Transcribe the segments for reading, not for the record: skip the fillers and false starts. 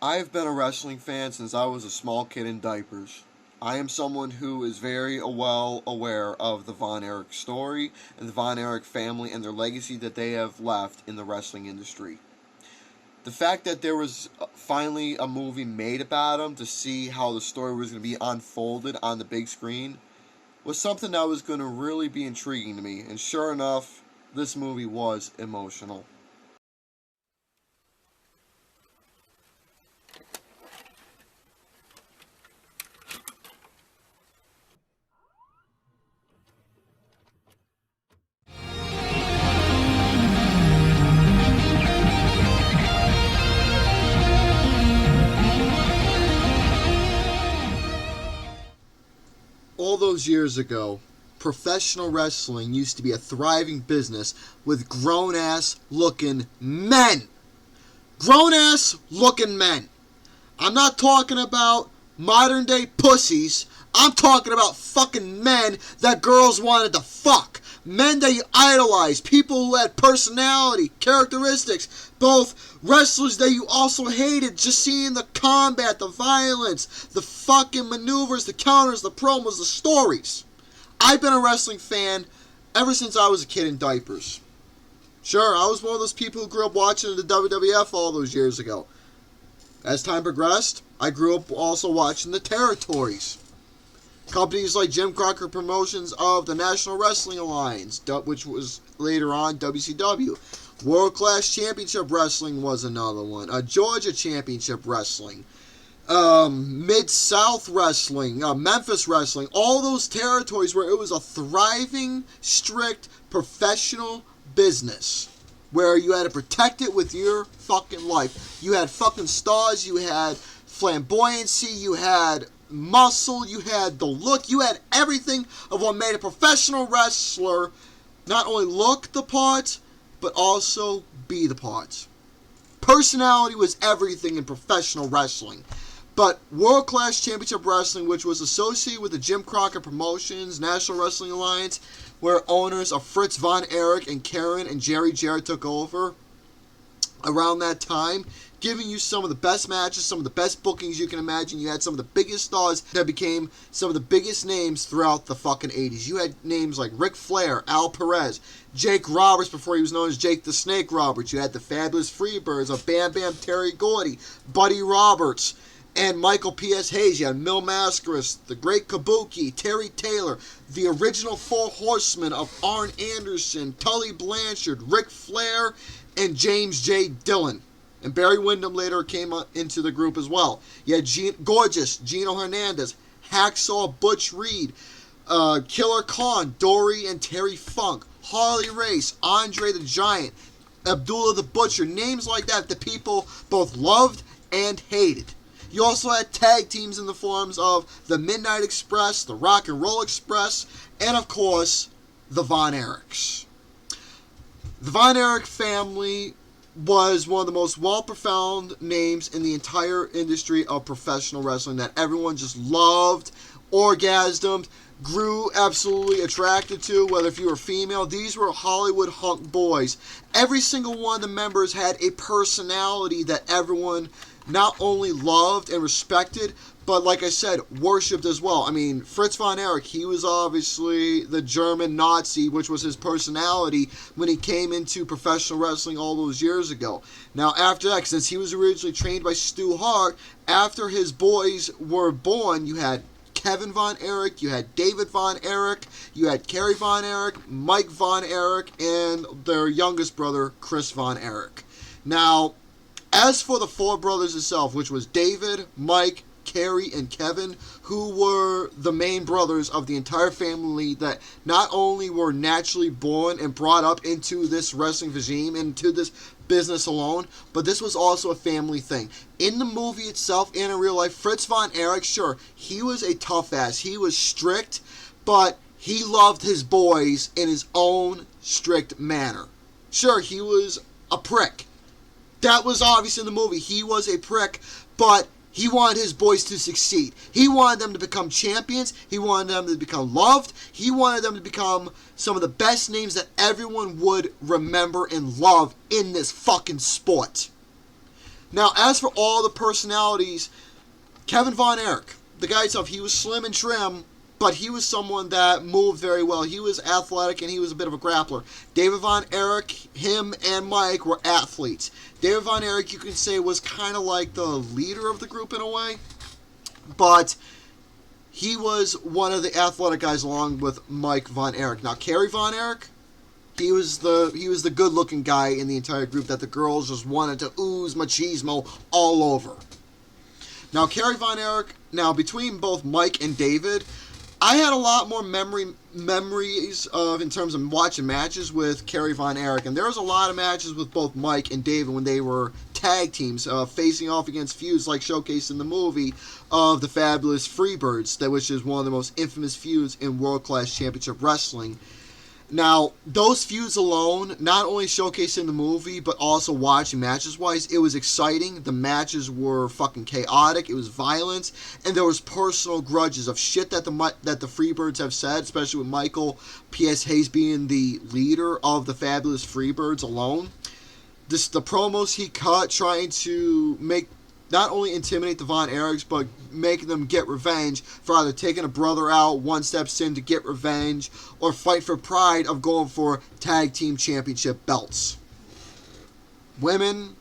I've been a wrestling fan since I was a small kid in diapers. I am someone who is very well aware of the Von Erich story and the Von Erich family and their legacy that they have left in the wrestling industry. The fact that there was finally a movie made about them to see how the story was going to be unfolded on the big screen was something that was going to really be intriguing to me, and sure enough, this movie was emotional. All those years ago, professional wrestling used to be a thriving business with grown ass looking men. Grown ass looking men. I'm not talking about modern day pussies. I'm talking about fucking men that girls wanted to fuck. Men that you idolize. People who had personality, characteristics. Both wrestlers that you also hated. Just seeing the combat, the violence, the fucking maneuvers, the counters, the promos, the stories. I've been a wrestling fan ever since I was a kid in diapers. Sure, I was one of those people who grew up watching the WWF all those years ago. As time progressed, I grew up also watching the territories. Companies like Jim Crockett Promotions of the National Wrestling Alliance, which was later on WCW. World Class Championship Wrestling was another one. Georgia Championship Wrestling. Mid-South Wrestling. Memphis Wrestling. All those territories where it was a thriving, strict, professional business. Where you had to protect it with your fucking life. You had fucking stars, you had flamboyancy, you had muscle, you had the look, you had everything of what made a professional wrestler not only look the part, but also be the part. Personality was everything in professional wrestling. But World Class Championship Wrestling, which was associated with the Jim Crockett Promotions, National Wrestling Alliance, where owners of Fritz Von Erich and Karen and Jerry Jarrett took over around that time, giving you some of the best matches, some of the best bookings you can imagine. You had some of the biggest stars that became some of the biggest names throughout the fucking 80s. You had names like Ric Flair, Al Perez, Jake Roberts before he was known as Jake the Snake Roberts. You had the Fabulous Freebirds of Bam Bam Terry Gordy, Buddy Roberts, and Michael P.S. Hayes. You had Mil Mascaras, the Great Kabuki, Terry Taylor, the original Four Horsemen of Arn Anderson, Tully Blanchard, Ric Flair, and James J. Dillon. And Barry Windham later came into the group as well. You had Gorgeous, Gino Hernandez, Hacksaw Butch Reed, Killer Khan, Dory and Terry Funk, Harley Race, Andre the Giant, Abdullah the Butcher, names like that the people both loved and hated. You also had tag teams in the forms of the Midnight Express, the Rock and Roll Express, and of course, the Von Erichs. The Von Erich family was one of the most well-profound names in the entire industry of professional wrestling that everyone just loved, orgasmed, grew absolutely attracted to, whether if you were female. These were Hollywood hunk boys. Every single one of the members had a personality that everyone not only loved and respected, but like I said, worshipped as well. I mean, Fritz Von Erich, he was obviously the German Nazi, which was his personality when he came into professional wrestling all those years ago. Now, after that, since he was originally trained by Stu Hart, after his boys were born, you had Kevin Von Erich, you had David Von Erich, you had Kerry Von Erich, Mike Von Erich, and their youngest brother, Chris Von Erich. Now, as for the four brothers itself, which was David, Mike, Kerry, and Kevin, who were the main brothers of the entire family that not only were naturally born and brought up into this wrestling regime, into this business alone, but this was also a family thing. In the movie itself and in real life, Fritz Von Erich, sure, he was a tough ass. He was strict, but he loved his boys in his own strict manner. Sure, he was a prick. That was obvious in the movie. He was a prick, but he wanted his boys to succeed. He wanted them to become champions. He wanted them to become loved. He wanted them to become some of the best names that everyone would remember and love in this fucking sport. Now, as for all the personalities, Kevin Von Erich, the guy itself, he was slim and trim, but he was someone that moved very well. He was athletic, and he was a bit of a grappler. David Von Erich, him and Mike were athletes. David Von Erich, you can say, was kind of like the leader of the group in a way, but he was one of the athletic guys along with Mike Von Erich. Now, Kerry Von Erich, he was the good-looking guy in the entire group that the girls just wanted to ooze machismo all over. Now, Kerry Von Erich, now between both Mike and David, I had a lot more memories of in terms of watching matches with Kerry Von Erich, and there was a lot of matches with both Mike and David when they were tag teams, facing off against feuds like showcased in the movie of the Fabulous Freebirds, which is one of the most infamous feuds in World Class Championship Wrestling. Now, those feuds alone, not only showcased in the movie, but also watching matches-wise, it was exciting. The matches were fucking chaotic. It was violence. And there was personal grudges of shit that the Freebirds have said, especially with Michael P.S. Hayes being the leader of the Fabulous Freebirds alone. The promos he cut trying to make not only intimidate the Von Erichs, but making them get revenge for either taking a brother out, one steps in to get revenge, or fight for pride of going for tag team championship belts. Women,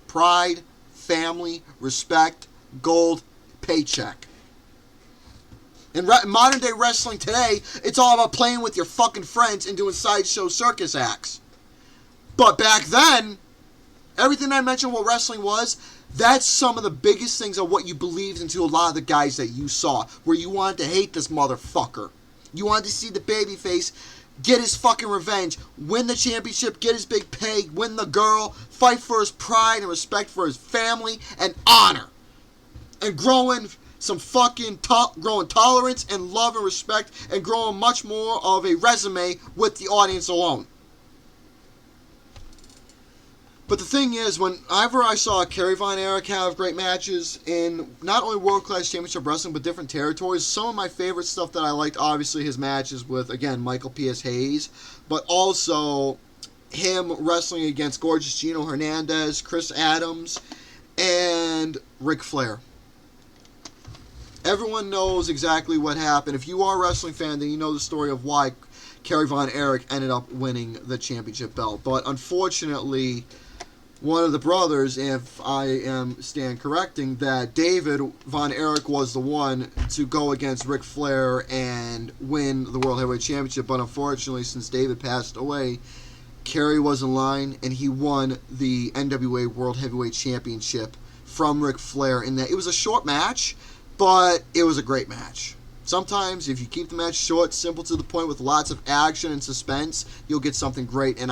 pride, family, respect, gold, paycheck. In modern day wrestling today, it's all about playing with your fucking friends and doing sideshow circus acts. But back then, everything I mentioned what wrestling was, that's some of the biggest things of what you believed into a lot of the guys that you saw, where you wanted to hate this motherfucker. You wanted to see the babyface get his fucking revenge, win the championship, get his big pay, win the girl, fight for his pride and respect for his family and honor. And growing some fucking growing tolerance and love and respect, and growing much more of a resume with the audience alone. But the thing is, whenever I saw Kerry Von Erich have great matches in not only World Class Championship Wrestling, but different territories, some of my favorite stuff that I liked, obviously, his matches with, again, Michael P.S. Hayes, but also him wrestling against Gorgeous Gino Hernandez, Chris Adams, and Ric Flair. Everyone knows exactly what happened. If you are a wrestling fan, then you know the story of why Kerry Von Erich ended up winning the championship belt. But unfortunately, one of the brothers, if I am stand correcting, that David Von Erich was the one to go against Ric Flair and win the World Heavyweight Championship. But unfortunately, since David passed away, Kerry was in line and he won the NWA World Heavyweight Championship from Ric Flair. In that it was a short match, but it was a great match. Sometimes, if you keep the match short, simple, to the point, with lots of action and suspense, you'll get something great. And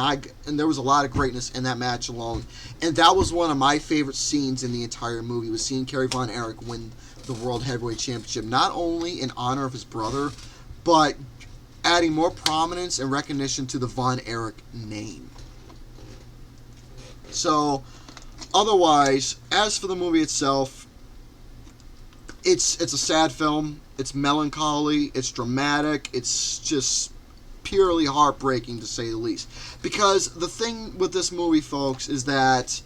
there was a lot of greatness in that match alone. And that was one of my favorite scenes in the entire movie, was seeing Kerry Von Erich win the World Heavyweight Championship, not only in honor of his brother, but adding more prominence and recognition to the Von Erich name. So, otherwise, as for the movie itself, it's a sad film. It's melancholy, it's dramatic, it's just purely heartbreaking, to say the least. Because the thing with this movie, folks, is that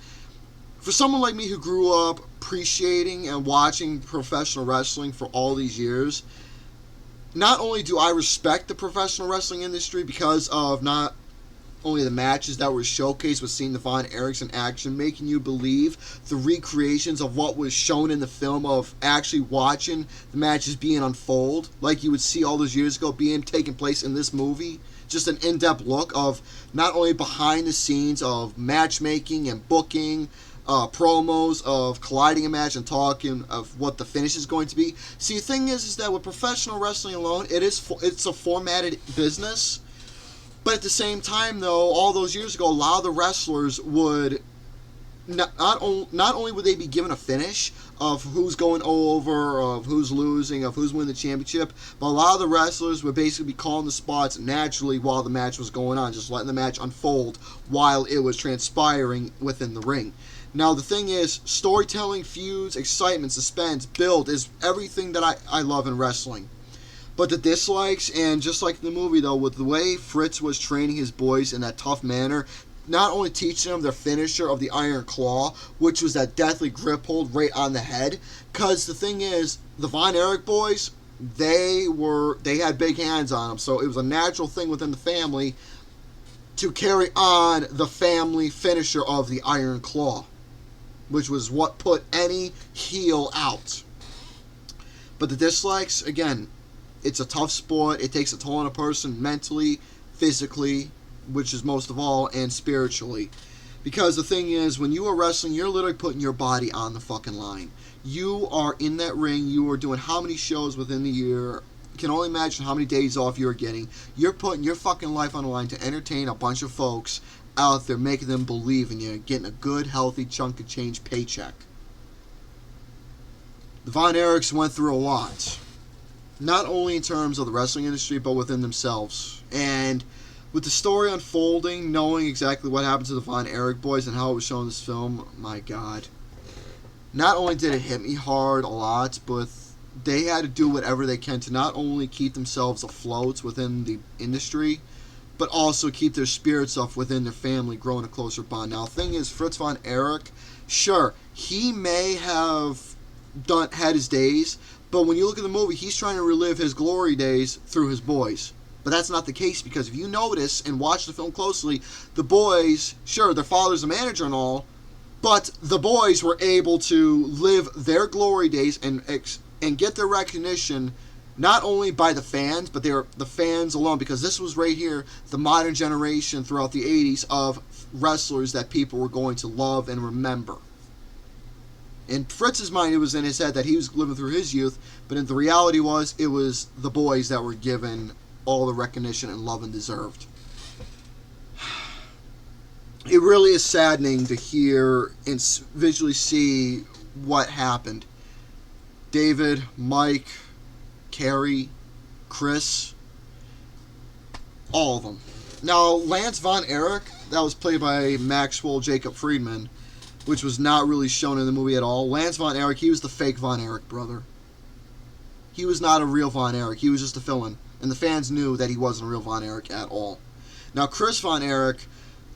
for someone like me who grew up appreciating and watching professional wrestling for all these years, not only do I respect the professional wrestling industry because of not only the matches that were showcased with seeing the Von Erichs in action, making you believe the recreations of what was shown in the film, of actually watching the matches being unfold, like you would see all those years ago being taking place in this movie. Just an in-depth look of not only behind the scenes of matchmaking and booking, promos of colliding a match and talking of what the finish is going to be. See, the thing is that with professional wrestling alone, it's a formatted business. But at the same time, though, all those years ago, a lot of the wrestlers would not only would they be given a finish of who's going over, of who's losing, of who's winning the championship, but a lot of the wrestlers would basically be calling the spots naturally while the match was going on, just letting the match unfold while it was transpiring within the ring. Now, the thing is, storytelling, feuds, excitement, suspense, build is everything that I love in wrestling. But the dislikes, and just like the movie, though, with the way Fritz was training his boys in that tough manner, not only teaching them their finisher of the Iron Claw, which was that deathly grip hold right on the head. Because the thing is, the Von Erich boys, they had big hands on them, so it was a natural thing within the family to carry on the family finisher of the Iron Claw, which was what put any heel out. But the dislikes, again, it's a tough sport. It takes a toll on a person mentally, physically, which is most of all, and spiritually. Because the thing is, when you are wrestling, you're literally putting your body on the fucking line. You are in that ring. You are doing how many shows within the year. You can only imagine how many days off you're getting. You're putting your fucking life on the line to entertain a bunch of folks out there, making them believe in you, getting a good, healthy chunk of change paycheck. The Von Erichs went through a lot. Not only in terms of the wrestling industry, but within themselves. And with the story unfolding, knowing exactly what happened to the Von Erich boys and how it was shown in this film, my God. Not only did it hit me hard a lot, but they had to do whatever they can to not only keep themselves afloat within the industry, but also keep their spirits up within their family, growing a closer bond. Now, the thing is, Fritz Von Erich, sure, he may have had his days, but when you look at the movie, he's trying to relive his glory days through his boys. But that's not the case, because if you notice and watch the film closely, the boys, sure, their father's a manager and all, but the boys were able to live their glory days and get their recognition not only by the fans, but they were the fans alone, because this was right here, the modern generation throughout the 80s of wrestlers that people were going to love and remember. In Fritz's mind, it was in his head that he was living through his youth, but the reality was, it was the boys that were given all the recognition and love and deserved. It really is saddening to hear and visually see what happened. David, Mike, Carrie, Chris, all of them. Now, Lance Von Erich, that was played by Maxwell Jacob Friedman, which was not really shown in the movie at all. Lance Von Erich, he was the fake Von Erich brother. He was not a real Von Erich. He was just a fill-in. And the fans knew that he wasn't a real Von Erich at all. Now, Chris Von Erich,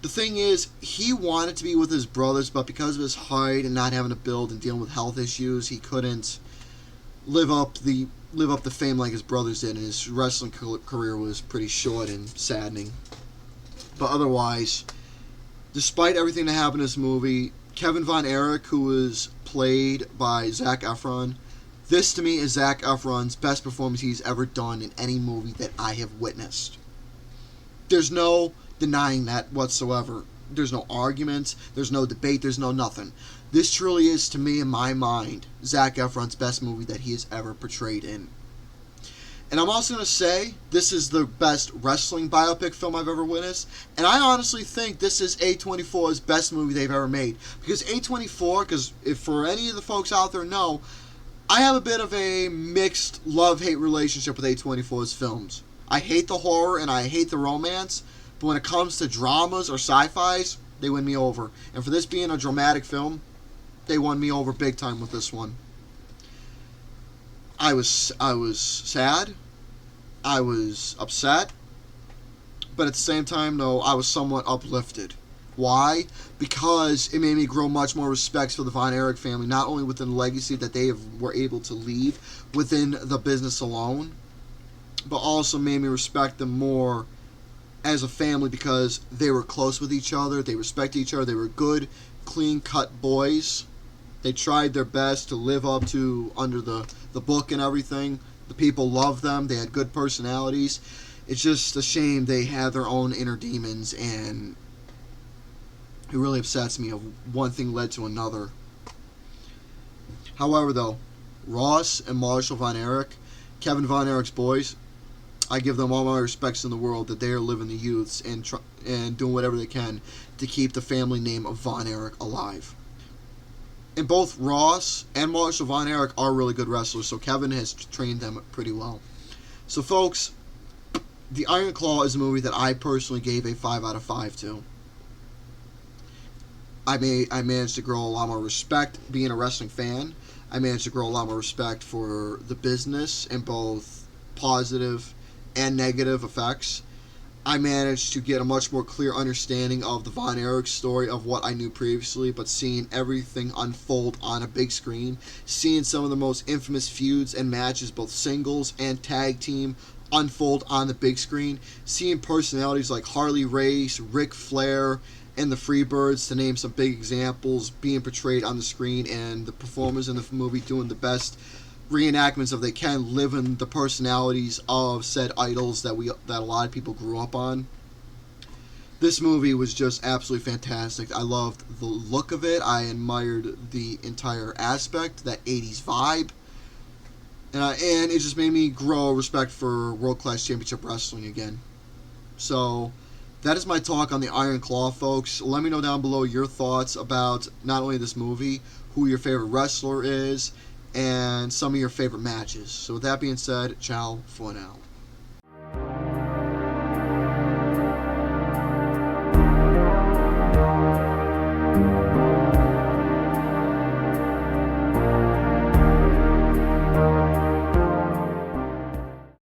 the thing is, he wanted to be with his brothers, but because of his height and not having to build and dealing with health issues, he couldn't live up the fame like his brothers did, and his wrestling career was pretty short and saddening. But otherwise, despite everything that happened in this movie, Kevin Von Erich, who was played by Zac Efron, this to me is Zac Efron's best performance he's ever done in any movie that I have witnessed. There's no denying that whatsoever. There's no arguments, there's no debate, there's no nothing. This truly is, to me, in my mind, Zac Efron's best movie that he has ever portrayed in. And I'm also going to say, this is the best wrestling biopic film I've ever witnessed. And I honestly think this is A24's best movie they've ever made. Because A24, because if for any of the folks out there know, I have a bit of a mixed love-hate relationship with A24's films. I hate the horror and I hate the romance, but when it comes to dramas or sci-fis, they win me over. And for this being a dramatic film, they won me over big time with this one. I was sad. I was upset. But at the same time, though, I was somewhat uplifted. Why? Because it made me grow much more respect for the Von Erich family, not only within the legacy that they were able to leave within the business alone, but also made me respect them more as a family because they were close with each other, they respected each other, they were good, clean-cut boys. They tried their best to live up to under the book and everything. The people loved them, they had good personalities. It's just a shame they had their own inner demons, and it really upsets me of one thing led to another. However, though, Ross and Marshall Von Erich, Kevin Von Erich's boys, I give them all my respects in the world that they are living the youths and doing whatever they can to keep the family name of Von Erich alive. And both Ross and Marshall Von Erich are really good wrestlers, so Kevin has trained them pretty well. So, folks, The Iron Claw is a movie that I personally gave a 5 out of 5 to. I managed to grow a lot more respect being a wrestling fan. I managed to grow a lot more respect for the business and both positive and negative effects. I managed to get a much more clear understanding of the Von Erich story of what I knew previously, but seeing everything unfold on a big screen, seeing some of the most infamous feuds and matches, both singles and tag team, unfold on the big screen, seeing personalities like Harley Race, Ric Flair, and the Freebirds, to name some big examples, being portrayed on the screen, and the performers in the movie doing the best reenactments of they can, living the personalities of said idols that a lot of people grew up on. This movie was just absolutely fantastic. I loved the look of it. I admired the entire aspect, that 80s vibe. And it just made me grow a respect for World Class Championship Wrestling again. So, that is my talk on the Iron Claw, folks. Let me know down below your thoughts about not only this movie, who your favorite wrestler is, and some of your favorite matches. So with that being said, ciao for now.